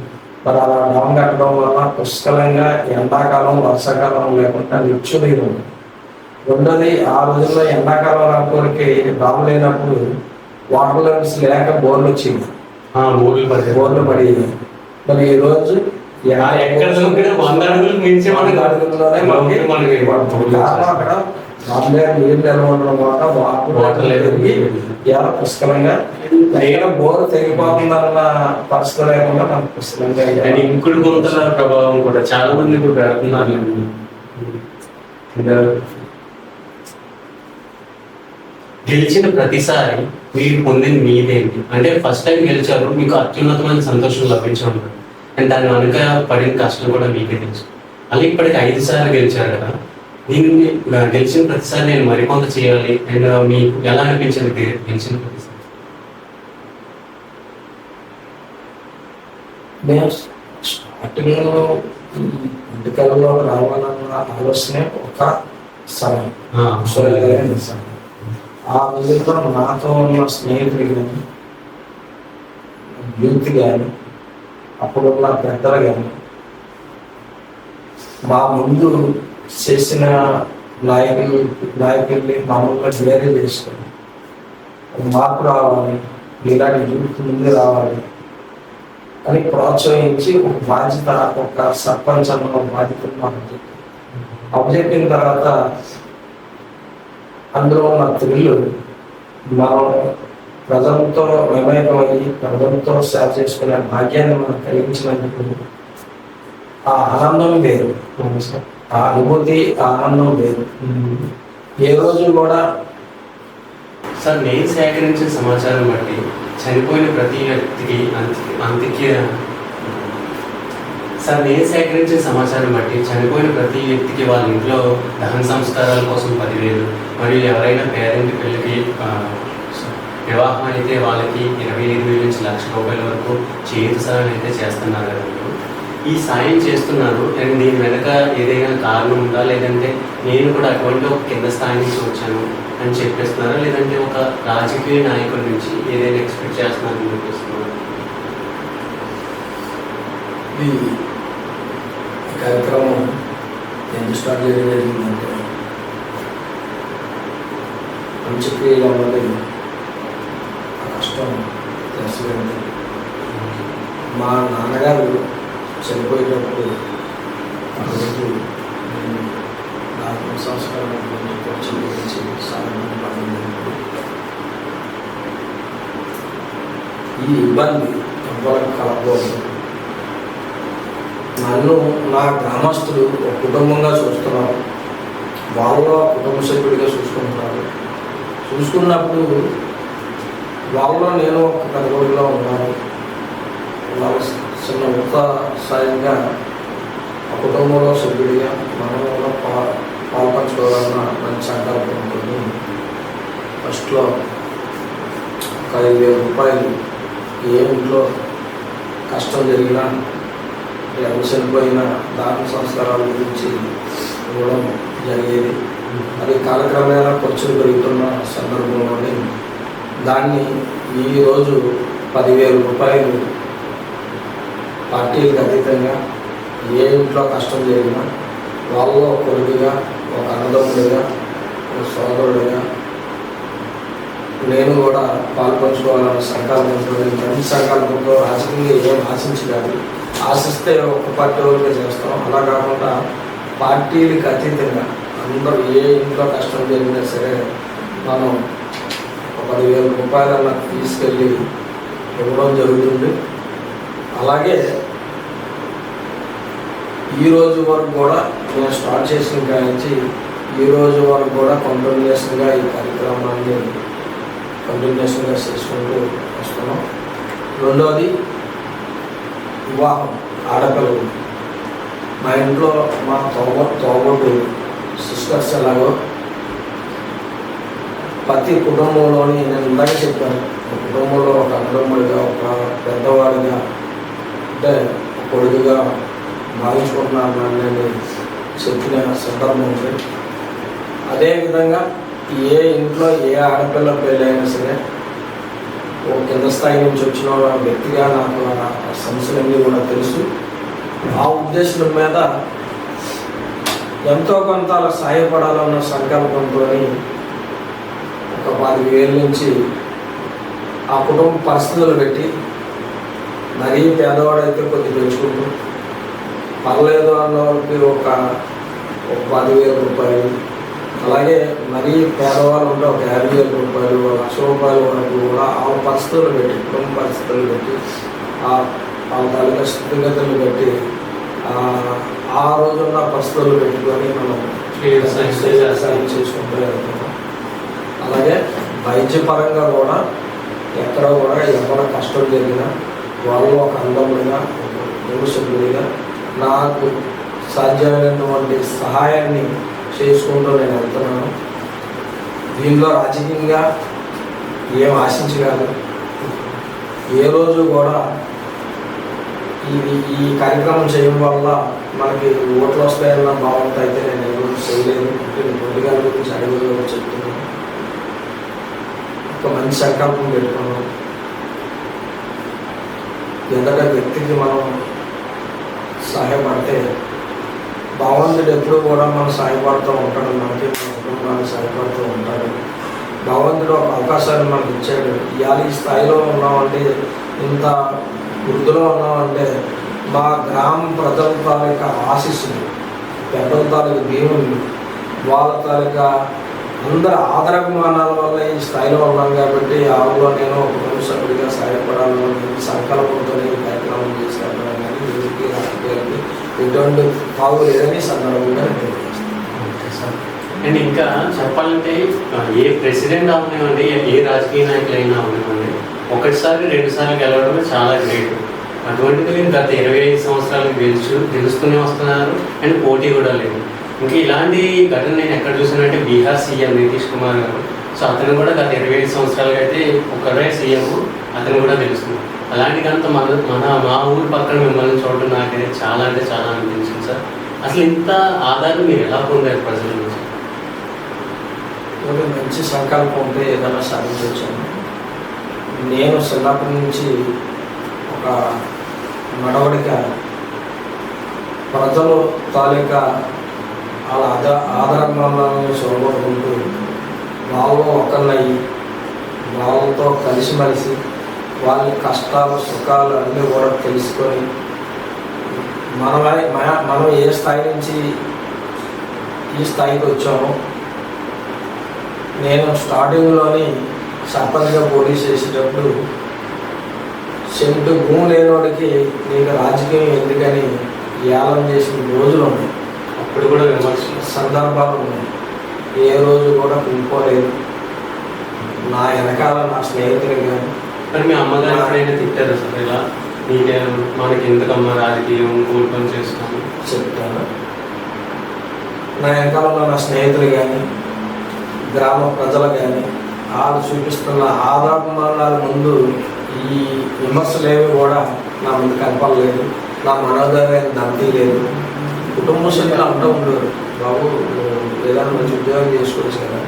మరి అలా డామ్ కట్టడం వల్ల పుష్కలంగా ఎండాకాలం వర్షాకాలం లేకుండా నిత్య నీరు ఉంది. రెండోది ఆ రోజుల్లో ఎండాకాలం రాకపోతే డామ్ లేనప్పుడు వాటర్ లెవెల్స్ లేక బోర్లు వచ్చింది, బోర్లు పడి. మరి ఈ రోజు ఎక్కడ దొరికినా 100 అడుగులు మించి మనకి అడుగుల్లోనే మనకి కారణం అక్కడ నీళ్ళు నిల్వ ఉండడం వల్ల వాటర్ పెరిగి ఇలా పుష్కలంగా బోర్ తెగిపోతుందన్న పరిస్థితి లేకుండా మనకు పుష్కలంగా ఇంకుడు గుంతల ప్రభావం కూడా చాలా మంది ఇప్పుడు పెడుతున్నారు. గెలిచిన ప్రతిసారి మీరు పొందింది మీదేంటి? అంటే ఫస్ట్ టైం గెలిచారు, మీకు అత్యున్నతమైన సంతోషం లభించడం అండ్ దాని వెనుక పడిన కష్టం కూడా మీకే తెలుసు. అలాగే ఇప్పటికి 5 సార్లు గెలిచారు కదా, దీన్ని గెలిచిన ప్రతిసారి నేను మరికొంత చేయాలి అండ్ మీకు ఎలా అనిపించింది గెలిచిన ప్రతిసారి? నేను స్టార్టింగ్లో ఎన్నికల్లో రావాలన్న ఆలోచనే ఒక సమయం. ఆ రోజుల్లో నాతో ఉన్న స్నేహితులు కానీ, యూత్ కానీ, అప్పుడున్న పెద్దలు కానీ, మా ముందు చేసిన నాయకుల్ని మామూలుగా వేరే చేసుకొని మార్పు రావాలి, ఇలాంటి యూత్ ముందు రావాలి అని ప్రోత్సహించి ఒక బాధ్యత, ఒక సర్పంచ్ అన్న ఒక బాధ్యతను మాకు అప్పచెప్పిన తర్వాత అందులో ఉన్న థ్రిల్లు మనం ప్రజలతో మమేకమయ్యి ప్రజలతో సేవ చేసుకునే భాగ్యాన్ని మనం కలిగించినందుకు ఆ ఆనందం వేరు, ఆ అనుభూతి ఆనందం వేరు. ఏ రోజు కూడా సార్ నేను సేకరించిన సమాచారం బట్టి చనిపోయిన ప్రతి వ్యక్తికి వాళ్ళ ఇంట్లో దహన సంస్కారాల కోసం 10,000 మరియు ఎవరైనా పేరెంట్ పెళ్ళికి వివాహం అయితే వాళ్ళకి 25,000 నుంచి ₹1,00,000 వరకు చేతి సాయం అయితే చేస్తున్నారు కదా మీరు. ఈ సాయం చేస్తున్నారు అండ్ దీని వెనక ఏదైనా కారణం ఉందా, లేదంటే నేను కూడా అటువంటి ఒక కింద స్థాయి నుంచి వచ్చాను అని చెప్పేస్తున్నారా, లేదంటే ఒక రాజకీయ నాయకుడి నుంచి ఏదైనా ఎక్స్పెక్ట్ చేస్తున్నారని చెప్పేస్తున్నారు? ఈ కార్యక్రమం ఎందుకు స్టార్ట్ చేయడం జరిగిందంటే అంత్యక్రియల వల్ల ఆ కష్టం తెలుసుకుంది. మా నాన్నగారు చనిపోయేటప్పుడు ఆ రోజు నేను నా సంస్కారం గురించి సాధారణ పడింది. ఈ ఇబ్బంది ఎవరికి కలగకూడదు. నన్ను నా గ్రామస్తులు ఒక కుటుంబంగా చూస్తున్నారు, వాళ్ళు కుటుంబ సభ్యుడిగా చూసుకున్నప్పుడు వాళ్ళలో నేను ఒక కనుగోలుగా ఉన్నాను. వాళ్ళ చిన్న ఉత్సాహంగా ఆ కుటుంబంలో సభ్యుడిగా మనలో పాల్పంచుకోవాలన్న మంచి సంకల్పంతో ఫస్ట్లో ఒక ₹5,000 ఏ ఇంట్లో కష్టం జరిగినా ఎవరు చనిపోయిన దాన సంస్కారాల గురించి ఇవ్వడం జరిగేది. అది కాలక్రమేణా ఖర్చులు పెరుగుతున్న సందర్భంలోనే దాన్ని ఈరోజు ₹10,000 పార్టీలకు అతీతంగా ఏ ఇంట్లో కష్టం జరిగినా వాళ్ళలో కొడుకుగా, ఒక అన్నదమ్ముడిగా, ఒక సోదరుడిగా నేను కూడా పాల్పంచుకోవాలన్న సంకల్పంతో, మంచి సంకల్పంతో రాజకీయంగా ఏం ఆశించలేదు. ఆశిస్తే ఒక పార్టీ వరకే చేస్తాం. అలా కాకుండా పార్టీలకు అతీతంగా అందరూ ఏ ఇంట్లో కష్టం జరిగినా సరే మనం ఒక ₹10,000 తీసుకెళ్ళి ఇవ్వడం జరుగుతుంది. అలాగే ఈ రోజు వరకు కూడా నేను స్టార్ట్ చేసిన కానించి ఈ రోజు వరకు కూడా కంటిన్యూస్గా ఈ కార్యక్రమాన్ని కంటిన్యూస్గా చేసుకుంటూ వస్తున్నాం. రెండోది వివాహం ఆడపిల్లలు. మా ఇంట్లో మా తోబుట్టు సిస్టర్స్ ఎలాగో ప్రతి కుటుంబంలోని నేను ఇందాక చెప్పాను, ఒక కుటుంబంలో ఒక అన్నదమ్ముడిగా, ఒక పెద్దవాడిగా, అంటే కొడుకుగా భావించుకుంటున్నాను నేను చెప్పిన సందర్భం ఉంది. అదేవిధంగా ఏ ఇంట్లో ఏ ఆడపిల్ల పెళ్ళైనా సరే ఓ కింద స్థాయి నుంచి వచ్చిన వ్యక్తిగా నాకు ఆ సమస్యలన్నీ కూడా తెలుసు. ఆ ఉద్దేశం మీద ఎంతో కొంత అలా సహాయపడాలన్న సంకల్పంతో ఒక 10,000 నుంచి ఆ కుటుంబ పరిస్థితులు పెట్టి, మరీ పేదవాడైతే కొద్దిగా పెంచుకుంటూ, పర్లేదు అన్న వాళ్ళకి ఒక 10,000 రూపాయలు, అలాగే మరీ పేదవాళ్ళు ఉంటే ఒక 50,000 రూపాయలు, 1,00,000 రూపాయల వరకు కూడా ఆ పరిస్థితులు పెట్టి, కుటుంబ పరిస్థితులు పెట్టి, ఆ తాలూకా స్థితిగతులు బట్టి ఆ రోజున్న పరిస్థితులు పెట్టుకొని మనం సాయం చేసుకుంటూ వెళ్తున్నాం. అలాగే వైద్యపరంగా కూడా ఎక్కడ కూడా ఎవరి కష్టం జరిగినా వాళ్ళు ఒక అందముడిగా, ఒక సభ్యుడిగా నాకు సాధ్యమైనటువంటి సహాయాన్ని చేసుకుంటూ నేను వెళ్తున్నాను. దీనిలో రాజకీయంగా ఏం ఆశించగలరు, ఏ రోజు కూడా ఈ కార్యక్రమం చేయడం వల్ల మనకి ఓట్లు వస్తాయన్న భావంతో అయితే నేను ఏ రోజు చేయలేదు. నేను పొలిటికల్ గురించి అడుగులో చెప్తున్నాను. ఒక మంచి సంకల్పం పెట్టుకున్నాం. ఎందుకంటే వ్యక్తికి మనం సహాయపడితే భగవంతుడు ఎప్పుడు కూడా మనం సహాయపడుతూ ఉంటాడు, మనకి మన కుటుంబానికి సహాయపడుతూ ఉంటాడు. భగవంతుడు ఒక అవకాశాన్ని మనకు ఇచ్చాడు. ఇవాళ ఈ స్థాయిలో ఉన్నామంటే, ఇంత వృద్ధిలో ఉన్నామంటే మా గ్రామ ప్రజల తాలూకా ఆశీస్సులు, పెద్దల తాలూకా దేవుళ్ళు, వాళ్ళ తాలూకా అందరి ఆదరాభిమానాల వల్ల ఈ స్థాయిలో ఉన్నాం. కాబట్టి ఆవులో నేను ఒక కుటుంబ సభ్యుడిగా సహాయపడాలని సంకల్పంతో ఈ కార్యక్రమం చేశాను. కానీ ఎవరికి రాజకీయాలకి ఎటువంటి పావు లేదని సందర్భంగా నేను తెలియజేస్తాను. అండ్ ఇంకా చెప్పాలంటే ఏ ప్రెసిడెంట్ అవనివ్వండి, ఏ రాజకీయ నాయకులైనా అవనివ్వండి, ఒకటిసారి 2 సార్లు గెలవడమే చాలా గ్రేట్. అటువంటిది గత 25 సంవత్సరాలు గెలుస్తూనే వస్తున్నారు. అండ్ పోటీ కూడా లేదు. ఇంకా ఇలాంటి ఘటన నేను ఎక్కడ చూసానంటే బీహార్ సీఎం నితీష్ కుమార్ గారు. సో అతను కూడా గత 25 సంవత్సరాలుగా అయితే ఒకరే సీఎం, అతను కూడా గెలుస్తున్నారు. అలాంటి గంత మా ఊరు పక్కన మిమ్మల్ని చూడడం నాకైతే చాలా అంటే చాలా అనిపించింది సార్. అసలు ఇంత ఆధారం మీరు ఎలా పొందారు ప్రజల నుంచి? మంచి సంకల్పం ఉంటే ఏదైనా సాధించవచ్చాను. నేను చిన్నప్పటి నుంచి ఒక నడవడిక ప్రజలు తాలూకా వాళ్ళ ఆదరణలను చూడబడుకుంటూ వాళ్ళు ఒకరినయ్యి వాళ్ళతో కలిసిమెలిసి వాళ్ళ కష్టాలు సుఖాలు అన్నీ కూడా తెలుసుకొని మనం ఏ స్థాయి నుంచి ఈ స్థాయికి వచ్చామో, నేను స్టార్టింగ్లోని సర్పంచ్గా పోటీ చేసేటప్పుడు సెంటు భూమి లేనివాడికి నీకు రాజకీయం ఎందుకని ఏలం చేసిన రోజులు ఉన్నాయి. అప్పుడు కూడా విమర్శ సందర్భాలు ఉన్నాయి. ఏ రోజు కూడా కుంపుకోలేదు. నా వెనకాల నా స్నేహితులు కానీ. మరి మీ అమ్మగారు ఎప్పుడైనా తిట్టారా సార్ ఇలా నీకే మనకి ఎందుకమ్మ రాజకీయం కూడుకొని చేస్తాను చెప్తాను. నా వెనకాల ఉన్న నా స్నేహితులు కానీ, గ్రామ ప్రజలు కానీ వాళ్ళు చూపిస్తున్న ఆధారణ ముందు ఈ విమర్శలు ఏవి కూడా నా ముందు కనపడలేదు. నా మనోధైర్యాన్ని దంతి లేదు. కుటుంబ సభ్యులు అంటూ ఉండేవారు, బాబు ఏదైనా మంచి ఉద్యోగం చేసుకోవచ్చు కదా,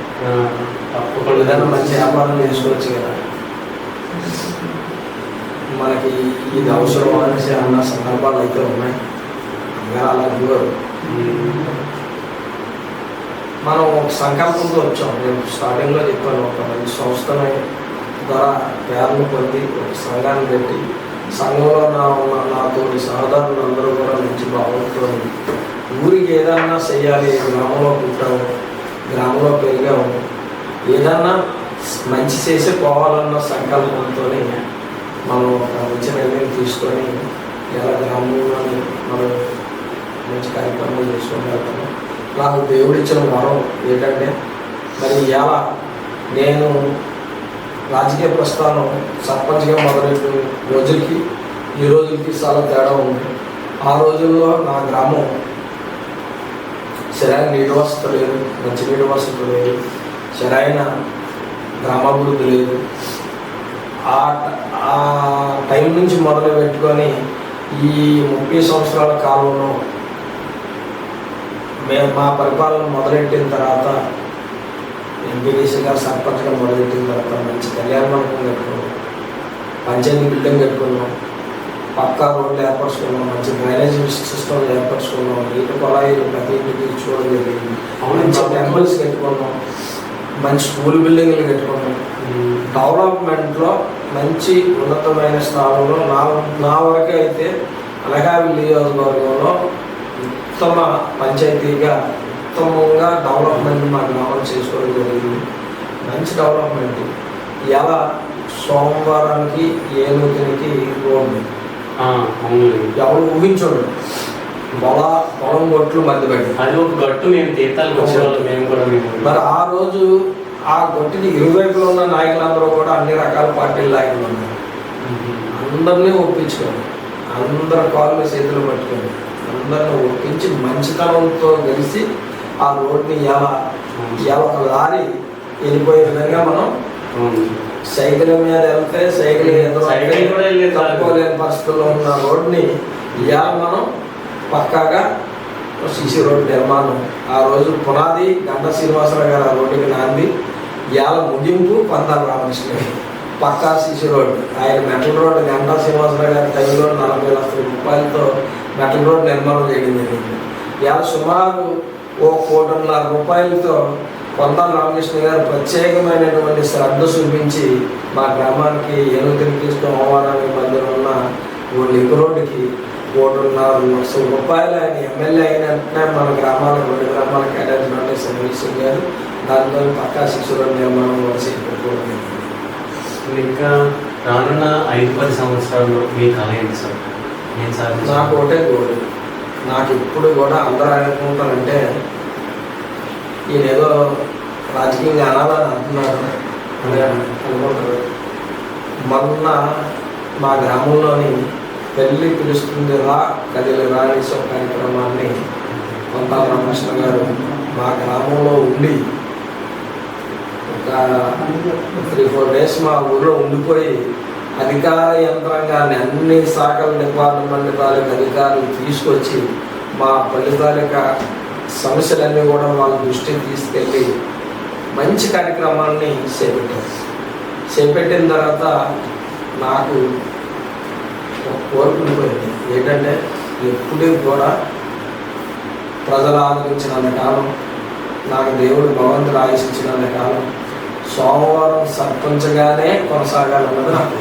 తప్పకుండా ఏదైనా మంచి వ్యాపారం చేసుకోవచ్చు కదా, మనకి ఇది అవసరం అనేసి అన్న సందర్భాలు అయితే ఉన్నాయి. అలా ఇవ్వరు. మనం ఒక సంకల్పంతో వచ్చాం. నేను స్టార్టింగ్లో చెప్పాను, ఒక మంచి సంస్థని ద్వారా పేరును పొంది ఒక సంఘాన్ని పెట్టి సంఘంలో నాతో సహోదరులు అందరూ కూడా మంచి భావంతో ఊరికి ఏదన్నా చెయ్యాలి, గ్రామంలో పుట్టాము, గ్రామంలో పెరిగాము, ఏదన్నా మంచి చేసి పోవాలన్న సంకల్పంతో మనం ఒక మంచి నిర్ణయం తీసుకొని ఇలా గ్రామంలోని మనం మంచి కార్యక్రమాలు చేసుకొని వెళ్తాము. నాకు దేవుడిచ్చిన వరం ఏంటంటే, మరి ఇలా నేను రాజకీయ ప్రస్థానం సర్పంచ్గా మొదలైన రోజులకి ఈ రోజులకి చాలా తేడా ఉంది. ఆ రోజుల్లో నా గ్రామం సరైన నీటి వసతి లేదు, మంచినీటి వసతి లేదు, సరైన గ్రామాభివృద్ధి లేదు. ఆ టైం నుంచి మొదలు పెట్టుకొని ఈ 30 సంవత్సరాల కాలంలో మేము మా పరిపాలన మొదలెట్టిన తర్వాత, ఎంపీడీసీగా సర్పంచ్గా మొదలెట్టిన తర్వాత మంచి కళ్యాణ మండపం కట్టుకున్నాం, పంచాయతీ బిల్డింగ్ కట్టుకున్నాం, పక్కా రోడ్లు ఏర్పరచుకున్నాం, మంచి డ్రైనేజ్ సిస్టమ్ ఏర్పరచుకున్నాం, నీటి కుళాయిలు ప్రతి ఇంటికి చూడడం జరిగింది, మంచి టెంపుల్స్ కట్టుకున్నాం, మంచి స్కూల్ బిల్డింగ్లు కట్టుకున్నాం. డెవలప్మెంట్లో మంచి ఉన్నతమైన స్థానంలో నా వరకు అయితే అనకాపల్లి నియోజకవర్గంలో ఉత్తమ పంచాయతీగా ఉత్తమంగా డెవలప్మెంట్ మా గ్రామం చేసుకోవడం జరిగింది. మంచి డెవలప్మెంట్. ఎలా సోమవారానికి ఏనుగునికి రోడ్డు ఎవరు ఊహించండు, పొలం గొట్లు మధ్య పెట్టి అది ఒక గట్టు మేము తీర్థాలకు వచ్చేవాళ్ళు మేము కూడా. మరి ఆ రోజు ఆ గొట్టికి ఇరువైపులో ఉన్న నాయకులందరూ కూడా అన్ని రకాల పార్టీల నాయకులు ఉన్నారు. అందరినీ ఒప్పించుకొని, అందరి కాళ్ళు చేతులు పట్టుకొని, అందరిని ఒప్పించి మంచితనంతో కలిసి ఆ రోడ్ని ఎలా ఒక లారీ వెళ్ళిపోయే విధంగా మనం సైకిల్ మీద వెళ్తే సైకిల్ తప్పుకోలేని పరిస్థితుల్లో ఉన్న రోడ్ని ఇలా మనం పక్కాగా సిసి రోడ్డు నిర్మాణం. ఆ రోజు పునాది గంటా శ్రీనివాసరావు గారు ఆ రోడ్డుకి నాంది, ఇవాళ ముగింపు పంతాల రామకృష్ణ గారు పక్కా సిసి రోడ్డు. ఆయన మెటల్ రోడ్డు గంటా శ్రీనివాసరావు గారి టైంలో 40 లక్షల రూపాయలతో మెటల్ రోడ్డు నిర్మాణం చేయడం జరిగింది. ఇవాళ సుమారు 1,50,00,000 రూపాయలతో పంతాల రామకృష్ణ గారు ప్రత్యేకమైనటువంటి శ్రద్ధ చూపించి మా గ్రామానికి ఏనుగురికి సోమవారానికి మధ్య ఉన్న లింక్ రోడ్డుకి 1,50,00,000 రూపాయలు ఆయన ఎమ్మెల్యే అయినట్టే మన గ్రామాలకు 2 గ్రామాలకు కేటాయించినట్టే సర్వీసింగ్ గారు దాంతో పక్కా శిశువుల నిర్మాణం కూడా చేయకపోవడం. ఇంకా రానున్న 5-10 సంవత్సరాల్లో మీ కళ ఏంటి సార్? నాకు ఒకటే గోడు. నాకు ఇప్పుడు కూడా అందరూ అనుకుంటారంటే ఈయన ఏదో రాజకీయంగా అనాలని అంటున్నారు అని అనుకుంటారు. మొన్న మా గ్రామంలోని పెళ్ళి పిలుస్తుంది రా కదిలి రాణిసో కార్యక్రమాన్ని పంతాల రామకృష్ణ గారు మా గ్రామంలో ఉండి ఒక 3-4 డేస్ మా ఊళ్ళో ఉండిపోయి అధికార యంత్రాంగాన్ని అన్ని శాఖల డిపార్ట్మెంట్ తాలూకా అధికారులు తీసుకొచ్చి మా పల్లె తాలూకా సమస్యలన్నీ కూడా వాళ్ళ దృష్టికి తీసుకెళ్ళి మంచి కార్యక్రమాన్ని చేపట్టిన తర్వాత నాకు కోరుకుండిపోయింది ఏంటంటే ఎప్పుడూ కూడా ప్రజలు ఆదరించినంత కాలం, నాకు దేవుడు భగవంతుడు ఆశించినంత కాలం సోమవారం సర్పంచ్గానే కొనసాగాలన్నది నాకు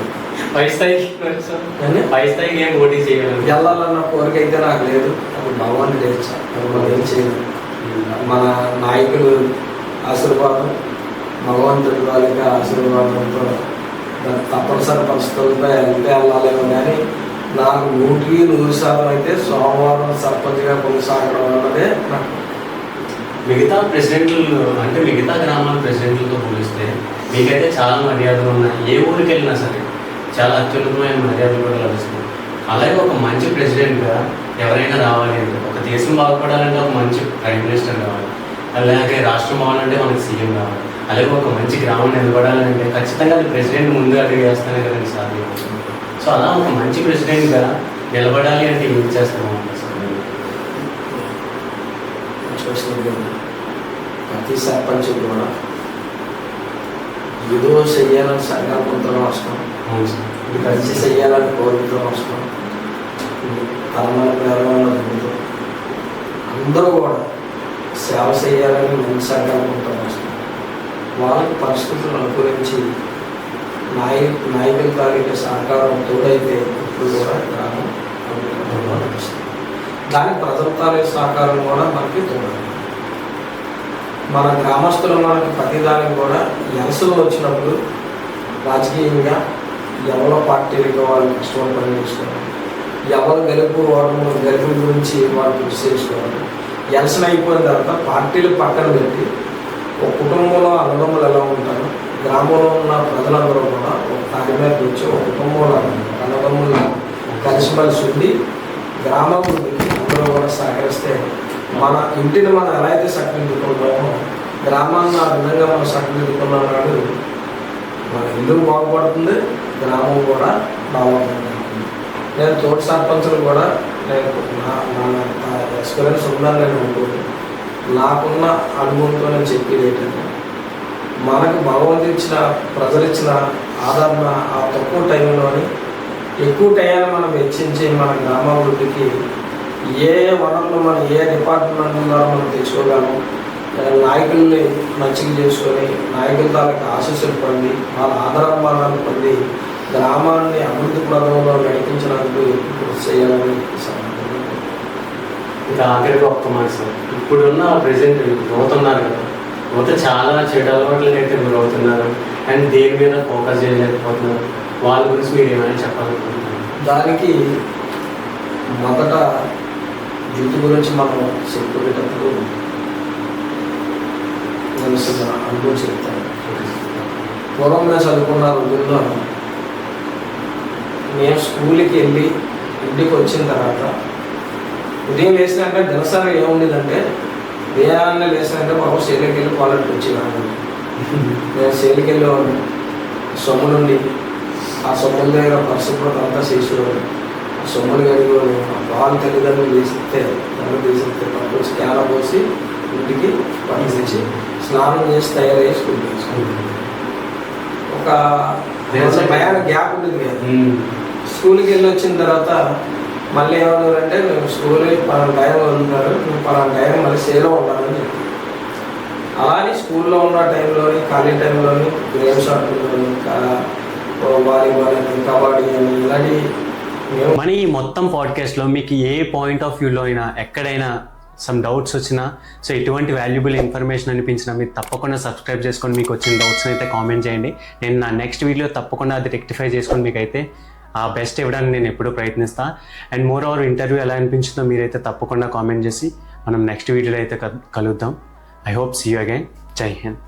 వెళ్ళాలన్న కోరిక అయితే నాకు లేదు. అది భగవంతుడు మనం ఏం చేయలేదు. మన నాయకులు ఆశీర్వాదం, భగవంతుడి వాళ్ళకి ఆశీర్వాదంతో తప్పనిసరి పరిస్థితులపై వెళ్తే వెళ్ళాలేమో కానీ నాకు 100% అయితే సోమవారం సర్పంచ్గా కొనసాగడం అన్నదే నాకు. మిగతా ప్రెసిడెంట్లు అంటే మిగతా గ్రామాల ప్రెసిడెంట్లతో పోలిస్తే మీకైతే చాలా మర్యాదలు ఉన్నాయి. ఏ ఊరికి వెళ్ళినా సరే చాలా అత్యున్నతమైన మర్యాదలు కూడా లభిస్తుంది. అలాగే ఒక మంచి ప్రెసిడెంట్గా ఎవరైనా రావాలి అంటే, ఒక దేశం బాగుపడాలంటే ఒక మంచి ప్రైమ్ మినిస్టర్ కావాలి, అలాగే రాష్ట్రం బాగాలంటే మనకి సీఎం కావాలి, అలాగే ఒక మంచి గ్రామం నిలబడాలంటే ఖచ్చితంగా అది ప్రెసిడెంట్ ముందు అడుగు వేస్తానే కదండి సాధ్యం. సో అలా ఒక మంచి ప్రెసిడెంట్గా నిలబడాలి అంటే ఏం చేస్తాము? ప్రతి సర్పంచ్ కూడా ఏదో చెయ్యాలని సంకల్పంతో వస్తాం, ఇది కలిసి చెయ్యాలని కోరికతో వస్తాం, తలమల ప్రేరణలో జరుగుతాం. అందరూ కూడా సేవ చేయాలని మంచి సంకల్పంతో వస్తాం. వాళ్ళకి పరిస్థితులను అనుకూలించి నాయకుల తాలూకా సహకారం తోడైతే ఇప్పుడు కూడా గ్రామం నడుస్తుంది. దానికి ప్రజల తాలూకా సహకారం కూడా మనకి తోడాలి. మన గ్రామస్తులు మనకి ప్రతిదానికి కూడా ఎలసలు వచ్చినప్పుడు రాజకీయంగా ఎవరో పార్టీలకు వాళ్ళు కష్టపడి పని చేసుకోవాలి, ఎవరు గెలుపు గురించి వాళ్ళు కృషి చేసుకోవాలి. ఎలసలు అయిపోయిన తర్వాత పార్టీలు పక్కన పెట్టి ఒక కుటుంబంలో అన్నదమ్ములు ఎలా ఉంటారు, గ్రామంలో ఉన్న ప్రజలందరూ కూడా ఒక తాటి మీద వచ్చి ఒక కుటుంబంలో అన్నదమ్ములు కలిసిమెలిసి ఉండి గ్రామాభివృద్ధికి అందరూ కూడా సహకరిస్తే మన ఇంటిని మనం ఎలా అయితే సక్కదిద్దుకుంటామో గ్రామాన్ని ఆ విధంగా మనం సక్కదిద్దుకున్న నాడు మన ఇల్లు బాగుపడుతుంది, గ్రామం కూడా బాగుపడుతుంది. నేను తోటి సర్పంచులు కూడా నేను నా ఎక్స్పీరియన్స్ ఉందని నేను అనుకోను. నాకున్న అనుభవంతో నేను చెప్పేది ఏంటంటే, మనకు భగవంతుడు ఇచ్చిన ప్రజలు ఇచ్చిన ఆదరణ ఆ తక్కువ టైంలోని ఎక్కువ టైంలో మనం వెచ్చించి మన గ్రామాభివృద్ధికి ఏ వనరులు మనం ఏ డిపార్ట్మెంట్ ద్వారా మనం తెచ్చుకోగలము, నాయకుల్ని మంచిగా చేసుకొని నాయకుల తాలూకు ఆశీస్సులు పొంది వాళ్ళ ఆదరాభిమానాలు పొంది గ్రామాన్ని అభివృద్ధి పదంలో నడిపించడానికి కృషి చేయాలని ఇంకా ఆఖరికి ఒక్క మాట సార్, ఇప్పుడున్న ప్రెసెంట్ యువత ఉన్నారు కదా, యువత చాలా చెడు అలవాట్లకి అయితే గురవుతున్నారు అండ్ దేని మీద ఫోకస్ చేయలేకపోతున్నారు. వాళ్ళ గురించి మీరు ఏమైనా చెప్పాలనుకుంటున్నారు? దానికి మొదట యూత్ గురించి మనం చెప్పుకునేటప్పుడు నేను అనుభవం చెప్తాను. పూర్వం నేను చదువుకున్న రోజుల్లో నేను స్కూల్కి వెళ్ళి ఇంటికి వచ్చిన తర్వాత ఉదయం లేచినాక దినసరి ఏముండేదంటే ఉదయాన్నే లేచినాక బాబు సేలికి వెళ్ళి కాలేజ్కి వచ్చేవాడిని. నేను సేలికి వెళ్ళేవాడిని, సొమ్ము నుండి ఆ సొమ్ముల దగ్గర పరిశుభ్రత అంతా చేసేవాడు. ఆ సొమ్ములు కడిగేవాడు, ఆ పాలు తల్లిదండ్రులు వేసిస్తే పప్పు క్యాన పోసి ఇంటికి పంపించి స్నానం చేసి తయారయ్యి స్కూల్కి వేసుకుంటాను. ఒక భయాన గ్యాప్ ఉండేది కదా. స్కూల్కి వెళ్ళి వచ్చిన తర్వాత మళ్ళీ ఏమన్నారంటే మేము స్కూల్ పలానా టైం ఉంటారు, నువ్వు పలానా టైం మళ్ళీ సేలో ఉండాలని చెప్పి అలానే స్కూల్లో ఉన్న టైంలోని ఖాళీ టైంలోని గేమ్స్ ఆడుకుంటున్నాను, వాలీబాల్ అని కబడ్డీ అని ఇలాంటి. మన ఈ మొత్తం పాడ్కాస్ట్లో మీకు ఏ పాయింట్ ఆఫ్ వ్యూలో అయినా ఎక్కడైనా సమ్ డౌట్స్ వచ్చినా, సో ఎటువంటి వాల్యుబుల్ ఇన్ఫర్మేషన్ అనిపించినా మీరు తప్పకుండా సబ్స్క్రైబ్ చేసుకొని మీకు వచ్చిన డౌట్స్ని అయితే కామెంట్ చేయండి. నేను నా నెక్స్ట్ వీడియో తప్పకుండా అది రెక్టిఫై చేసుకొని మీకైతే ఆ బెస్ట్ ఇవ్వడానికి నేను ఎప్పుడూ ప్రయత్నిస్తాను. అండ్ మోర్ ఓవర్ ఇంటర్వ్యూ ఎలా అనిపించిందో మీరైతే తప్పకుండా కామెంట్ చేసి మనం నెక్స్ట్ వీడియోలో అయితే కలుద్దాం. I hope see you again. జై హింద్.